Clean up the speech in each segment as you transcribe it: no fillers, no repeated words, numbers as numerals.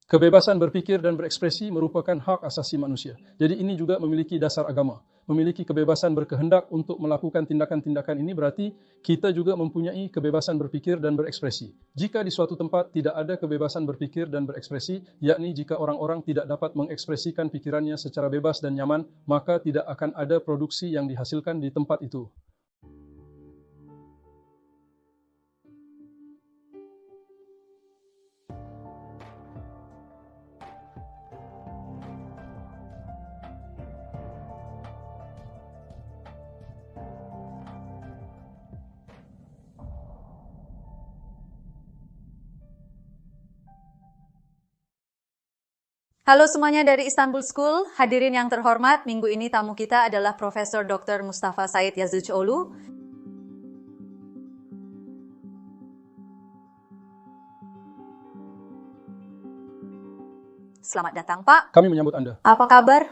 Kebebasan berpikir dan berekspresi merupakan hak asasi manusia. Jadi ini juga memiliki dasar agama. Memiliki kebebasan berkehendak untuk melakukan tindakan-tindakan ini berarti kita juga mempunyai kebebasan berpikir dan berekspresi. Jika di suatu tempat tidak ada kebebasan berpikir dan berekspresi, yakni jika orang-orang tidak dapat mengekspresikan pikirannya secara bebas dan nyaman, maka tidak akan ada produksi yang dihasilkan di tempat itu. Halo semuanya dari Istanbul School, hadirin yang terhormat, minggu ini tamu kita adalah Profesor Dr. Mustafa Said Yazıcıoğlu. Selamat datang Pak. Kami menyambut Anda. Apa kabar?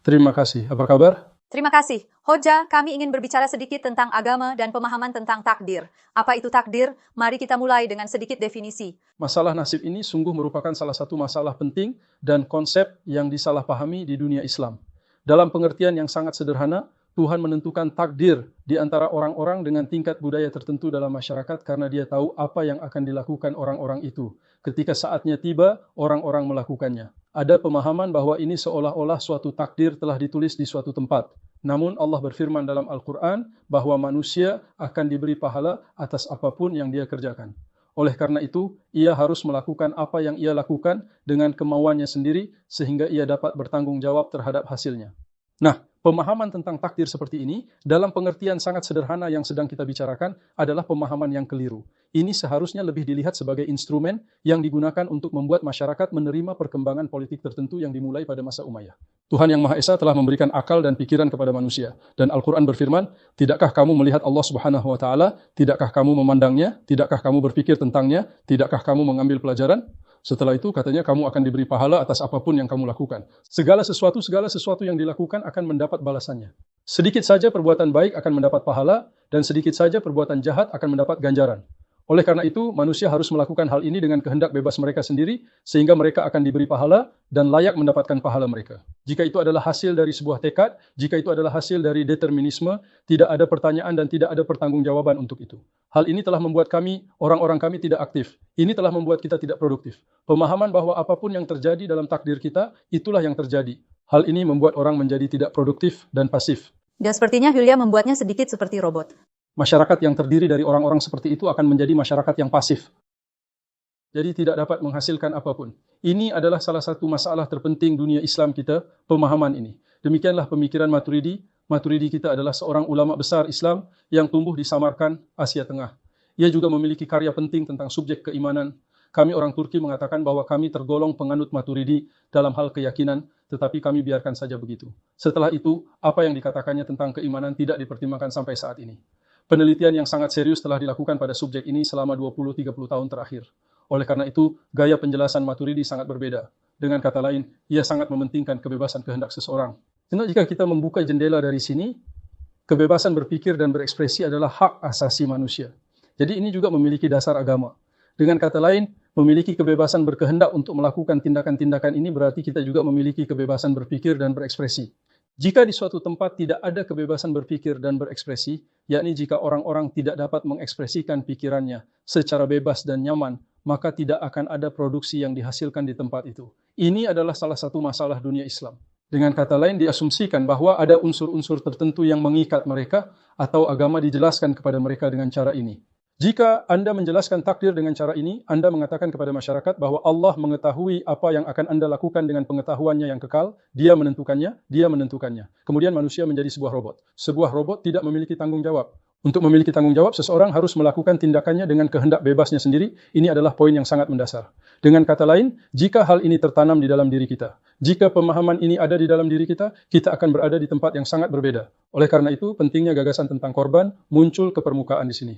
Terima kasih. Apa kabar? Terima kasih. Hoja, kami ingin berbicara sedikit tentang agama dan pemahaman tentang takdir. Apa itu takdir? Mari kita mulai dengan sedikit definisi. Masalah nasib ini sungguh merupakan salah satu masalah penting dan konsep yang disalahpahami di dunia Islam. Dalam pengertian yang sangat sederhana, Tuhan menentukan takdir di antara orang-orang dengan tingkat budaya tertentu dalam masyarakat karena Dia tahu apa yang akan dilakukan orang-orang itu. Ketika saatnya tiba, orang-orang melakukannya. Ada pemahaman bahwa ini seolah-olah suatu takdir telah ditulis di suatu tempat. Namun Allah berfirman dalam Al-Quran bahwa manusia akan diberi pahala atas apapun yang dia kerjakan. Oleh karena itu, ia harus melakukan apa yang ia lakukan dengan kemauannya sendiri sehingga ia dapat bertanggung jawab terhadap hasilnya. Nah, pemahaman tentang takdir seperti ini dalam pengertian sangat sederhana yang sedang kita bicarakan adalah pemahaman yang keliru. Ini seharusnya lebih dilihat sebagai instrumen yang digunakan untuk membuat masyarakat menerima perkembangan politik tertentu yang dimulai pada masa Umayyah. Tuhan Yang Maha Esa telah memberikan akal dan pikiran kepada manusia. Dan Al-Quran berfirman, tidakkah kamu melihat Allah Subhanahu wa Ta'ala? Tidakkah kamu memandangnya? Tidakkah kamu berpikir tentangnya? Tidakkah kamu mengambil pelajaran? Setelah itu katanya kamu akan diberi pahala atas apapun yang kamu lakukan. Segala sesuatu yang dilakukan akan mendapat balasannya. Sedikit saja perbuatan baik akan mendapat pahala, dan sedikit saja perbuatan jahat akan mendapat ganjaran. Oleh karena itu, manusia harus melakukan hal ini dengan kehendak bebas mereka sendiri, sehingga mereka akan diberi pahala dan layak mendapatkan pahala mereka. Jika itu adalah hasil dari sebuah tekad, jika itu adalah hasil dari determinisme, tidak ada pertanyaan dan tidak ada pertanggungjawaban untuk itu. Hal ini telah membuat kami, orang-orang kami tidak aktif. Ini telah membuat kita tidak produktif. Pemahaman bahwa apapun yang terjadi dalam takdir kita, itulah yang terjadi. Hal ini membuat orang menjadi tidak produktif dan pasif. Dan sepertinya Yulia membuatnya sedikit seperti robot. Masyarakat yang terdiri dari orang-orang seperti itu akan menjadi masyarakat yang pasif. Jadi tidak dapat menghasilkan apapun. Ini adalah salah satu masalah terpenting dunia Islam kita, pemahaman ini. Demikianlah pemikiran Maturidi. Maturidi kita adalah seorang ulama besar Islam yang tumbuh di Samarkand, Asia Tengah. Ia juga memiliki karya penting tentang subjek keimanan. Kami orang Turki mengatakan bahwa kami tergolong penganut Maturidi dalam hal keyakinan, tetapi kami biarkan saja begitu. Setelah itu, apa yang dikatakannya tentang keimanan tidak dipertimbangkan sampai saat ini. Penelitian yang sangat serius telah dilakukan pada subjek ini selama 20-30 tahun terakhir. Oleh karena itu, gaya penjelasan Maturidi sangat berbeda. Dengan kata lain, ia sangat mementingkan kebebasan kehendak seseorang. Karena jika kita membuka jendela dari sini, kebebasan berpikir dan berekspresi adalah hak asasi manusia. Jadi ini juga memiliki dasar agama. Dengan kata lain, memiliki kebebasan berkehendak untuk melakukan tindakan-tindakan ini berarti kita juga memiliki kebebasan berpikir dan berekspresi. Jika di suatu tempat tidak ada kebebasan berpikir dan berekspresi, yakni jika orang-orang tidak dapat mengekspresikan pikirannya secara bebas dan nyaman, maka tidak akan ada produksi yang dihasilkan di tempat itu. Ini adalah salah satu masalah dunia Islam. Dengan kata lain, diasumsikan bahwa ada unsur-unsur tertentu yang mengikat mereka atau agama dijelaskan kepada mereka dengan cara ini. Jika Anda menjelaskan takdir dengan cara ini, Anda mengatakan kepada masyarakat bahwa Allah mengetahui apa yang akan Anda lakukan dengan pengetahuannya yang kekal, Dia menentukannya. Kemudian manusia menjadi sebuah robot. Sebuah robot tidak memiliki tanggung jawab. Untuk memiliki tanggung jawab, seseorang harus melakukan tindakannya dengan kehendak bebasnya sendiri. Ini adalah poin yang sangat mendasar. Dengan kata lain, jika hal ini tertanam di dalam diri kita, jika pemahaman ini ada di dalam diri kita, kita akan berada di tempat yang sangat berbeda. Oleh karena itu, pentingnya gagasan tentang korban muncul ke permukaan di sini.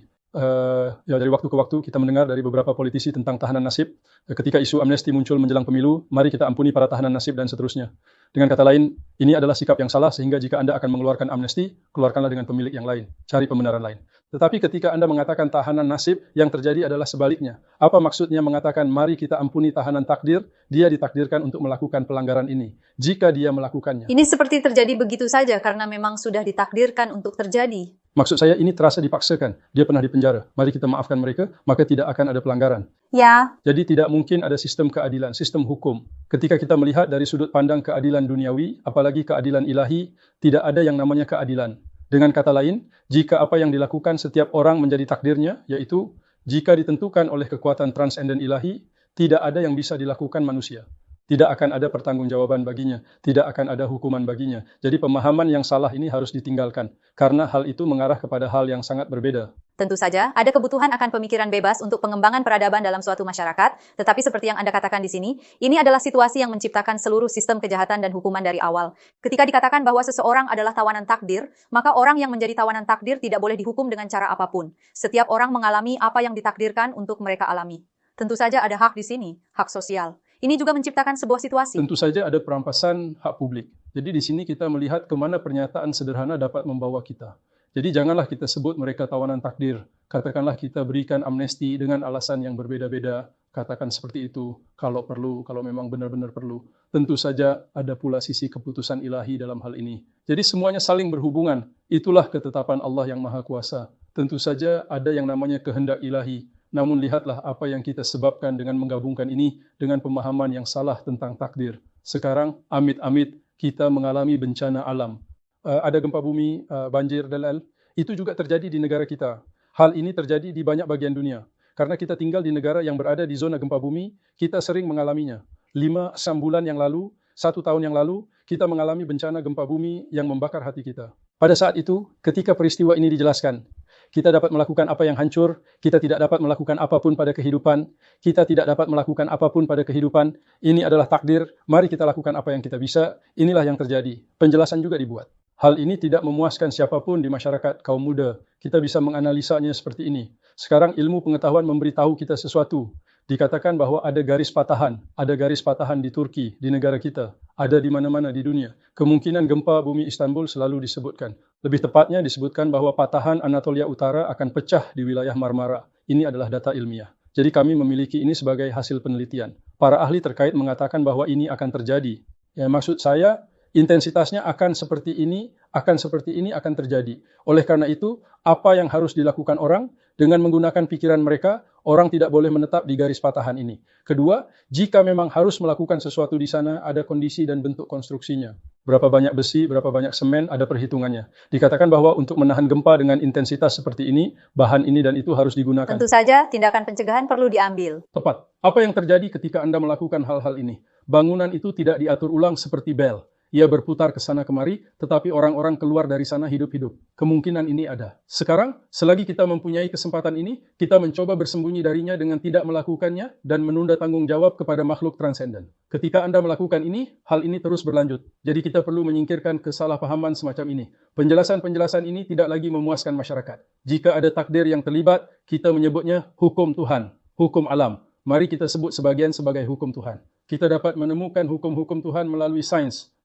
Dari waktu ke waktu kita mendengar dari beberapa politisi tentang tahanan nasib. Ketika isu amnesti muncul menjelang pemilu, mari kita ampuni para tahanan nasib dan seterusnya. Dengan kata lain, ini adalah sikap yang salah sehingga jika Anda akan mengeluarkan amnesti, keluarkanlah dengan pemilik yang lain. Cari pembenaran lain. Tetapi ketika Anda mengatakan tahanan nasib, yang terjadi adalah sebaliknya. Apa maksudnya mengatakan mari kita ampuni tahanan takdir? Dia ditakdirkan untuk melakukan pelanggaran ini. Jika dia melakukannya. Ini seperti terjadi begitu saja karena memang sudah ditakdirkan untuk terjadi. Maksud saya ini terasa dipaksakan. Dia pernah dipenjara. Mari kita maafkan mereka, maka tidak akan ada pelanggaran. Ya, Jadi tidak mungkin ada sistem keadilan, sistem hukum. Ketika kita melihat dari sudut pandang keadilan duniawi, apalagi keadilan ilahi, tidak ada yang namanya keadilan. Dengan kata lain, jika apa yang dilakukan setiap orang menjadi takdirnya, yaitu jika ditentukan oleh kekuatan transenden ilahi, tidak ada yang bisa dilakukan manusia. Tidak akan ada pertanggungjawaban baginya, tidak akan ada hukuman baginya. Jadi pemahaman yang salah ini harus ditinggalkan, karena hal itu mengarah kepada hal yang sangat berbeda. tentu saja ada kebutuhan akan pemikiran bebas untuk pengembangan peradaban dalam suatu masyarakat, tetapi seperti yang Anda katakan di sini, ini adalah situasi yang menciptakan seluruh sistem kejahatan dan hukuman dari awal. Ketika dikatakan bahwa seseorang adalah tawanan takdir, maka orang yang menjadi tawanan takdir tidak boleh dihukum dengan cara apapun. Setiap orang mengalami apa yang ditakdirkan untuk mereka alami. Tentu saja ada hak di sini, hak sosial. Ini juga menciptakan sebuah situasi. Tentu saja ada perampasan hak publik. Jadi di sini kita melihat kemana pernyataan sederhana dapat membawa kita. Jadi janganlah kita sebut mereka tawanan takdir. Katakanlah kita berikan amnesti dengan alasan yang berbeda-beda. Katakan seperti itu, kalau perlu, kalau memang benar-benar perlu. Tentu saja ada pula sisi keputusan ilahi dalam hal ini. Jadi semuanya saling berhubungan. Itulah ketetapan Allah yang Maha Kuasa. Tentu saja ada yang namanya kehendak ilahi. Namun lihatlah apa yang kita sebabkan dengan menggabungkan ini dengan pemahaman yang salah tentang takdir. Sekarang, amit-amit, kita mengalami bencana alam. Ada gempa bumi, banjir, dan lain-lain. Itu juga terjadi di negara kita. Hal ini terjadi di banyak bagian dunia. Karena kita tinggal di negara yang berada di zona gempa bumi, kita sering mengalaminya. 5-6 bulan yang lalu, 1 tahun yang lalu, kita mengalami bencana gempa bumi yang membakar hati kita. Pada saat itu, ketika peristiwa ini dijelaskan, kita dapat melakukan apa yang hancur, kita tidak dapat melakukan apapun pada kehidupan, kita tidak dapat melakukan apapun pada kehidupan, ini adalah takdir, mari kita lakukan apa yang kita bisa, inilah yang terjadi. Penjelasan juga dibuat. Hal ini tidak memuaskan siapapun di masyarakat kaum muda. Kita bisa menganalisanya seperti ini. Sekarang ilmu pengetahuan memberitahu kita sesuatu. Dikatakan bahwa ada garis patahan di Turki, di negara kita, ada di mana-mana di dunia. Kemungkinan gempa bumi Istanbul selalu disebutkan. Lebih tepatnya disebutkan bahwa patahan Anatolia Utara akan pecah di wilayah Marmara. Ini adalah data ilmiah. Jadi kami memiliki ini sebagai hasil penelitian. Para ahli terkait mengatakan bahwa ini akan terjadi. Ya, maksud saya, intensitasnya akan seperti ini, akan terjadi. Oleh karena itu, apa yang harus dilakukan orang? Dengan menggunakan pikiran mereka, orang tidak boleh menetap di garis patahan ini. Kedua, jika memang harus melakukan sesuatu di sana, ada kondisi dan bentuk konstruksinya. Berapa banyak besi, berapa banyak semen, ada perhitungannya. Dikatakan bahwa untuk menahan gempa dengan intensitas seperti ini, bahan ini dan itu harus digunakan. Tentu saja tindakan pencegahan perlu diambil. Tepat. Apa yang terjadi ketika Anda melakukan hal-hal ini? Bangunan itu tidak diatur ulang seperti bel. Ia berputar ke sana kemari, tetapi orang-orang keluar dari sana hidup-hidup. Kemungkinan ini ada. Sekarang, selagi kita mempunyai kesempatan ini, kita mencoba bersembunyi darinya dengan tidak melakukannya dan menunda tanggung jawab kepada makhluk transenden. Ketika Anda melakukan ini, hal ini terus berlanjut. Jadi kita perlu menyingkirkan kesalahpahaman semacam ini. Penjelasan-penjelasan ini tidak lagi memuaskan masyarakat. Jika ada takdir yang terlibat, kita menyebutnya hukum Tuhan, hukum alam. Mari kita sebut sebagian sebagai hukum Tuhan. Kita dapat menemukan hukum-hukum Tuhan melalui sains.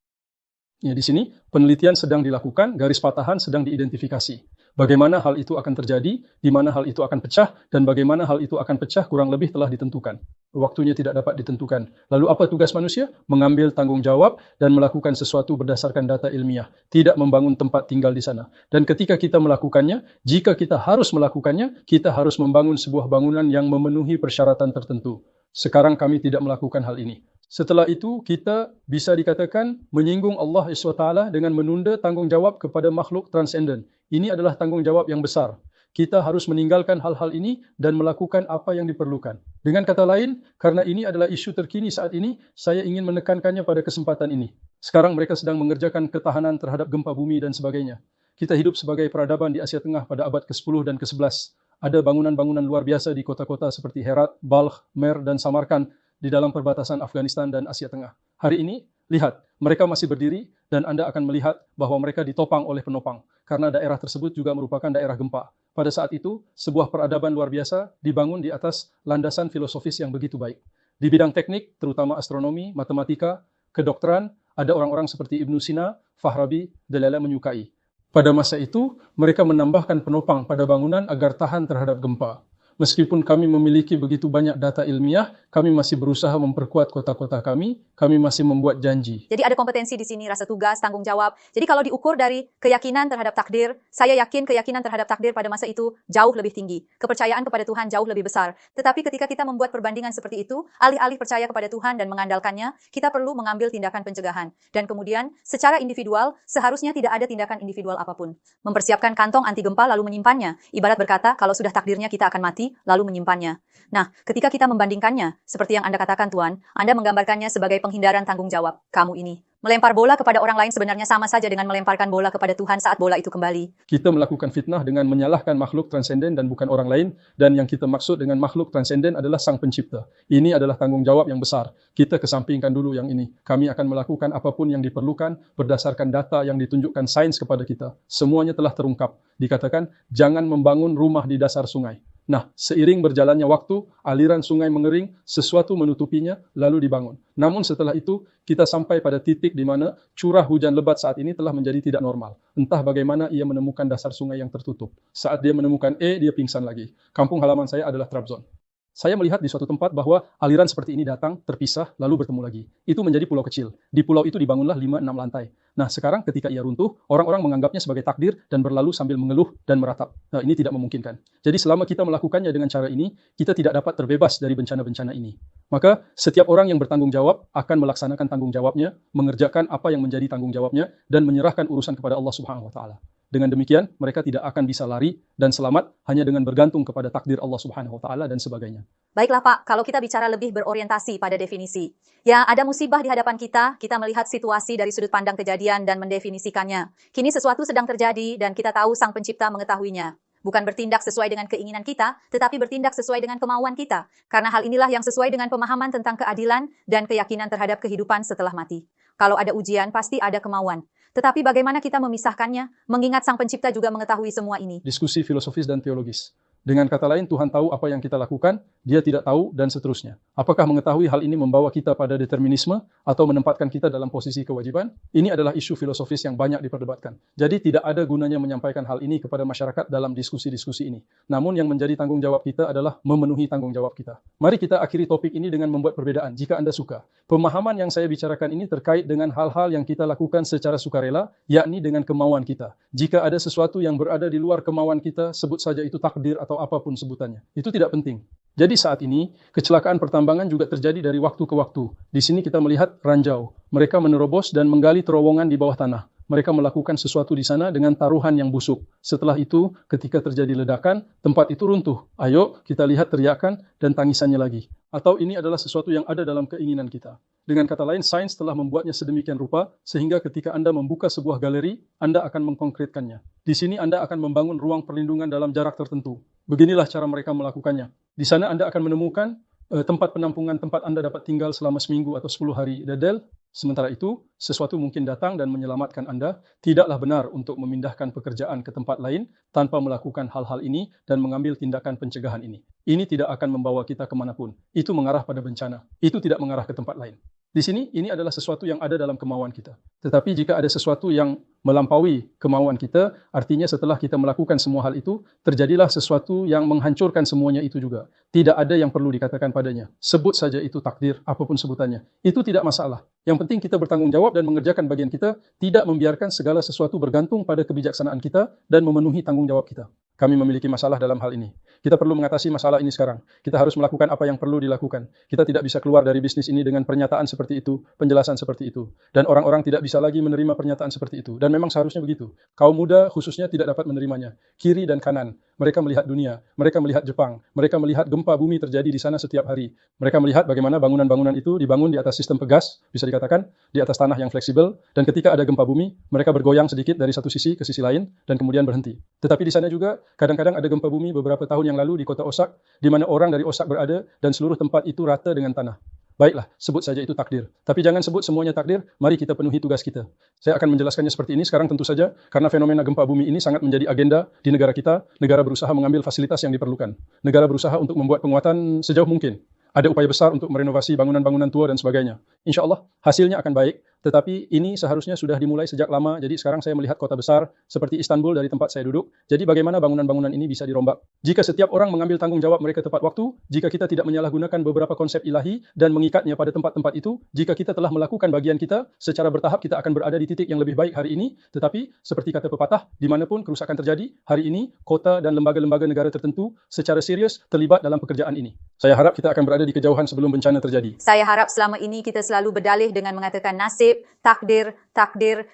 Ya, di sini penelitian sedang dilakukan, garis patahan sedang diidentifikasi. Bagaimana hal itu akan terjadi, di mana hal itu akan pecah, dan bagaimana hal itu akan pecah kurang lebih telah ditentukan. Waktunya tidak dapat ditentukan. Lalu apa tugas manusia? Mengambil tanggung jawab dan melakukan sesuatu berdasarkan data ilmiah. Tidak membangun tempat tinggal di sana. Dan ketika kita melakukannya, jika kita harus melakukannya, kita harus membangun sebuah bangunan yang memenuhi persyaratan tertentu. Sekarang kami tidak melakukan hal ini. Setelah itu, kita bisa dikatakan menyinggung Allah SWT dengan menunda tanggung jawab kepada makhluk transenden. Ini adalah tanggung jawab yang besar. Kita harus meninggalkan hal-hal ini dan melakukan apa yang diperlukan. Dengan kata lain, karena ini adalah isu terkini saat ini, saya ingin menekankannya pada kesempatan ini. Sekarang mereka sedang mengerjakan ketahanan terhadap gempa bumi dan sebagainya. Kita hidup sebagai peradaban di Asia Tengah pada abad ke-10 dan ke-11. Ada bangunan-bangunan luar biasa di kota-kota seperti Herat, Balkh, Mer, dan Samarkand, di dalam perbatasan Afghanistan dan Asia Tengah. Hari ini, lihat, mereka masih berdiri dan Anda akan melihat bahwa mereka ditopang oleh penopang karena daerah tersebut juga merupakan daerah gempa. Pada saat itu, sebuah peradaban luar biasa dibangun di atas landasan filosofis yang begitu baik. Di bidang teknik, terutama astronomi, matematika, kedokteran, ada orang-orang seperti Ibnu Sina, Farabi, dan lain-lain menyukai. Pada masa itu, mereka menambahkan penopang pada bangunan agar tahan terhadap gempa. Meskipun kami memiliki begitu banyak data ilmiah, kami masih berusaha memperkuat kota-kota kami masih membuat janji. Jadi ada kompetensi di sini, rasa tugas, tanggung jawab. Jadi kalau diukur dari keyakinan terhadap takdir, saya yakin keyakinan terhadap takdir pada masa itu jauh lebih tinggi. Kepercayaan kepada Tuhan jauh lebih besar. Tetapi ketika kita membuat perbandingan seperti itu, alih-alih percaya kepada Tuhan dan mengandalkannya, kita perlu mengambil tindakan pencegahan. Dan kemudian, secara individual, seharusnya tidak ada tindakan individual apapun. Mempersiapkan kantong anti gempa lalu menyimpannya. Ibarat berkata, kalau sudah takdirnya kita akan mati, lalu menyimpannya. Nah, ketika kita membandingkannya, seperti yang Anda katakan Tuan, Anda menggambarkannya sebagai penghindaran tanggung jawab. Kamu ini. Melempar bola kepada orang lain sebenarnya sama saja dengan melemparkan bola kepada Tuhan saat bola itu kembali. Kita melakukan fitnah dengan menyalahkan makhluk transenden dan bukan orang lain, dan yang kita maksud dengan makhluk transenden adalah Sang Pencipta. Ini adalah tanggung jawab yang besar. Kita kesampingkan dulu yang ini. Kami akan melakukan apapun yang diperlukan berdasarkan data yang ditunjukkan sains kepada kita. Semuanya telah terungkap. Dikatakan, jangan membangun rumah di dasar sungai. Nah, seiring berjalannya waktu, aliran sungai mengering, sesuatu menutupinya, lalu dibangun. Namun setelah itu, kita sampai pada titik di mana curah hujan lebat saat ini telah menjadi tidak normal. Entah bagaimana ia menemukan dasar sungai yang tertutup. Saat dia menemukan dia pingsan lagi. Kampung halaman saya adalah Trabzon. Saya melihat di suatu tempat bahwa aliran seperti ini datang, terpisah, lalu bertemu lagi. Itu menjadi pulau kecil. Di pulau itu dibangunlah 5-6 lantai. Nah, sekarang ketika ia runtuh, orang-orang menganggapnya sebagai takdir dan berlalu sambil mengeluh dan meratap. Nah, ini tidak memungkinkan. Jadi selama kita melakukannya dengan cara ini, kita tidak dapat terbebas dari bencana-bencana ini. Maka, setiap orang yang bertanggung jawab akan melaksanakan tanggung jawabnya, mengerjakan apa yang menjadi tanggung jawabnya, dan menyerahkan urusan kepada Allah Subhanahu wa Ta'ala. Dengan demikian, mereka tidak akan bisa lari dan selamat hanya dengan bergantung kepada takdir Allah Subhanahu wa Ta'ala dan sebagainya. Baiklah Pak, kalau kita bicara lebih berorientasi pada definisi. Ya, ada musibah di hadapan kita melihat situasi dari sudut pandang kejadian dan mendefinisikannya. Kini sesuatu sedang terjadi dan kita tahu Sang Pencipta mengetahuinya. Bukan bertindak sesuai dengan keinginan kita, tetapi bertindak sesuai dengan kemauan kita. Karena hal inilah yang sesuai dengan pemahaman tentang keadilan dan keyakinan terhadap kehidupan setelah mati. Kalau ada ujian, pasti ada kemauan. Tetapi bagaimana kita memisahkannya, mengingat Sang Pencipta juga mengetahui semua ini? Diskusi filosofis dan teologis. Dengan kata lain, Tuhan tahu apa yang kita lakukan, Dia tidak tahu, dan seterusnya. Apakah mengetahui hal ini membawa kita pada determinisme atau menempatkan kita dalam posisi kewajiban? Ini adalah isu filosofis yang banyak diperdebatkan. Jadi tidak ada gunanya menyampaikan hal ini kepada masyarakat dalam diskusi-diskusi ini. Namun yang menjadi tanggung jawab kita adalah memenuhi tanggung jawab kita. Mari kita akhiri topik ini dengan membuat perbedaan, jika Anda suka. Pemahaman yang saya bicarakan ini terkait dengan hal-hal yang kita lakukan secara sukarela, yakni dengan kemauan kita. Jika ada sesuatu yang berada di luar kemauan kita, sebut saja itu takdir atau apapun sebutannya. Itu tidak penting. Jadi saat ini, kecelakaan pertambangan juga terjadi dari waktu ke waktu. Di sini kita melihat ranjau. Mereka menerobos dan menggali terowongan di bawah tanah. Mereka melakukan sesuatu di sana dengan taruhan yang busuk. Setelah itu, ketika terjadi ledakan, tempat itu runtuh. Ayo, kita lihat teriakan dan tangisannya lagi. Atau ini adalah sesuatu yang ada dalam keinginan kita. Dengan kata lain, sains telah membuatnya sedemikian rupa, sehingga ketika Anda membuka sebuah galeri, Anda akan mengkonkretkannya. Di sini Anda akan membangun ruang perlindungan dalam jarak tertentu. Beginilah cara mereka melakukannya. Di sana Anda akan menemukan tempat penampungan tempat Anda dapat tinggal selama seminggu atau 10 hari dedel. Sementara itu, sesuatu mungkin datang dan menyelamatkan Anda. Tidaklah benar untuk memindahkan pekerjaan ke tempat lain tanpa melakukan hal-hal ini dan mengambil tindakan pencegahan ini. Ini tidak akan membawa kita kemanapun. Itu mengarah pada bencana. Itu tidak mengarah ke tempat lain. Di sini, ini adalah sesuatu yang ada dalam kemauan kita. Tetapi jika ada sesuatu yang melampaui kemauan kita, artinya setelah kita melakukan semua hal itu, terjadilah sesuatu yang menghancurkan semuanya itu juga. Tidak ada yang perlu dikatakan padanya. Sebut saja itu takdir, apapun sebutannya. Itu tidak masalah. Yang penting kita bertanggung jawab dan mengerjakan bagian kita, tidak membiarkan segala sesuatu bergantung pada kebijaksanaan kita dan memenuhi tanggung jawab kita. Kami memiliki masalah dalam hal ini. Kita perlu mengatasi masalah ini sekarang. Kita harus melakukan apa yang perlu dilakukan. Kita tidak bisa keluar dari bisnis ini dengan pernyataan seperti itu, penjelasan seperti itu. Dan orang-orang tidak bisa lagi menerima pernyataan seperti itu. Dan memang seharusnya begitu. Kaum muda khususnya tidak dapat menerimanya. Kiri dan kanan. Mereka melihat dunia. Mereka melihat Jepang. Mereka melihat gempa bumi terjadi di sana setiap hari. Mereka melihat bagaimana bangunan-bangunan itu dibangun di atas sistem pegas, bisa dikatakan, di atas tanah yang fleksibel. Dan ketika ada gempa bumi, mereka bergoyang sedikit dari satu sisi ke sisi lain dan kemudian berhenti. Tetapi di sana juga kadang-kadang ada gempa bumi beberapa tahun yang lalu di kota Osak, di mana orang dari Osak berada dan seluruh tempat itu rata dengan tanah. Baiklah, sebut saja itu takdir. Tapi jangan sebut semuanya takdir, mari kita penuhi tugas kita. Saya akan menjelaskannya seperti ini sekarang tentu saja, karena fenomena gempa bumi ini sangat menjadi agenda di negara kita. Negara berusaha mengambil fasilitas yang diperlukan. Negara berusaha untuk membuat penguatan sejauh mungkin. Ada upaya besar untuk merenovasi bangunan-bangunan tua dan sebagainya. Insya Allah, hasilnya akan baik. Tetapi ini seharusnya sudah dimulai sejak lama. Jadi sekarang saya melihat kota besar seperti Istanbul dari tempat saya duduk. Jadi bagaimana bangunan-bangunan ini bisa dirombak? Jika setiap orang mengambil tanggung jawab mereka tepat waktu, jika kita tidak menyalahgunakan beberapa konsep ilahi dan mengikatnya pada tempat-tempat itu, jika kita telah melakukan bagian kita, secara bertahap kita akan berada di titik yang lebih baik hari ini. Tetapi seperti kata pepatah, dimanapun kerusakan terjadi, hari ini kota dan lembaga-lembaga negara tertentu secara serius terlibat dalam pekerjaan ini. Saya harap kita akan berada di kejauhan sebelum bencana terjadi. Saya harap selama ini kita selalu berdalih dengan mengatakan nasib, takdir,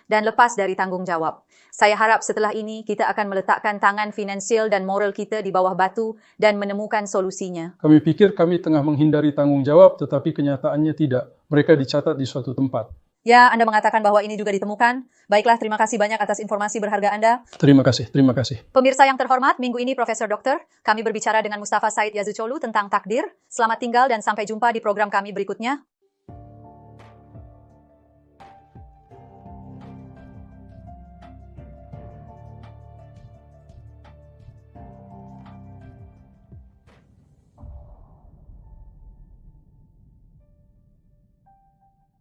dan lepas dari tanggung jawab. Saya harap setelah ini kita akan meletakkan tangan finansial dan moral kita di bawah batu dan menemukan solusinya. Kami pikir kami tengah menghindari tanggung jawab, tetapi kenyataannya tidak. Mereka dicatat di suatu tempat. Ya, Anda mengatakan bahwa ini juga ditemukan. Baiklah, terima kasih banyak atas informasi berharga Anda. Terima kasih, terima kasih. Pemirsa yang terhormat, minggu ini Profesor Dokter, kami berbicara dengan Mustafa Said Yazucolu tentang takdir. Selamat tinggal dan sampai jumpa di program kami berikutnya.